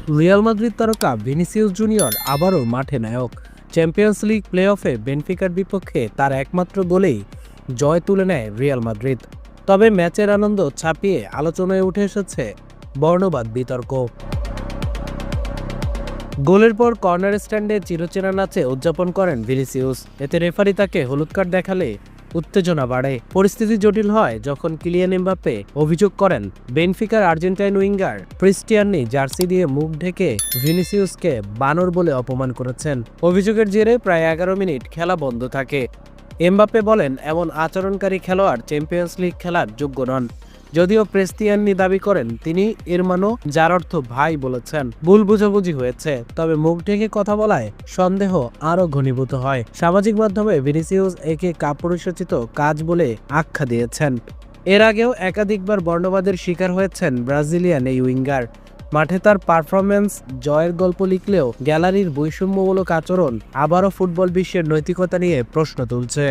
Real Madrid তারকা Vinicius junior আবারও মাঠে নায়ক। চ্যাম্পিয়ন্স লিগ প্লে অফে বেনফিকার বিপক্ষে তার একমাত্র গোলেই জয় তুলে নেয় রিয়াল মাদ্রিদ। তবে ম্যাচের আনন্দ ছাপিয়ে আলোচনায় উঠে এসেছে বর্ণবাদ বিতর্ক। গোলের পর কর্নার স্ট্যান্ডে চিরচেনা নাচে উদযাপন করেন ভিনিসিয়াস। এতে রেফারি তাকে হলুদ কার্ড দেখালে উত্তেজনা বাড়ে। পরিস্থিতি জটিল হয় যখন কিলিয়ান এমবাপ্পে অভিযোগ করেন বেনফিকার আর্জেন্টাইন উইঙ্গার ক্রিস্টিয়ানি জার্সি দিয়ে মুখ ঢেকে ভিনিসিয়াসকে বানর বলে অপমান করেছেন। অভিযোগের জেরে প্রায় 11 মিনিট খেলা বন্ধ থাকে। এমবাপ্পে বলেন, এমন আচরণকারী খেলোয়াড় চ্যাম্পিয়ন্স লিগ খেলার যোগ্য নন। যদিও ক্রিস্টিয়ানি দাবি করেন তিনি এরমানো, যার অর্থ ভাই বলেছেন, ভুল বুঝাবুঝি হয়েছে। তবে মুখ ঢেকে কথা বলায় সন্দেহ আরও ঘনীভূত হয়। সামাজিক মাধ্যমে ভিনিসিয়াস একে কাপুরুষোচিত কাজ বলে আখ্যা দিয়েছেন। এর আগেও একাধিকবার বর্ণবাদের শিকার হয়েছেন ব্রাজিলিয়ান এই উইঙ্গার। মাঠে তার পারফরম্যান্স জয়ের গল্প লিখলেও গ্যালারির বৈষম্যমূলক আচরণ আবারও ফুটবল বিশ্বের নৈতিকতা নিয়ে প্রশ্ন তুলছে।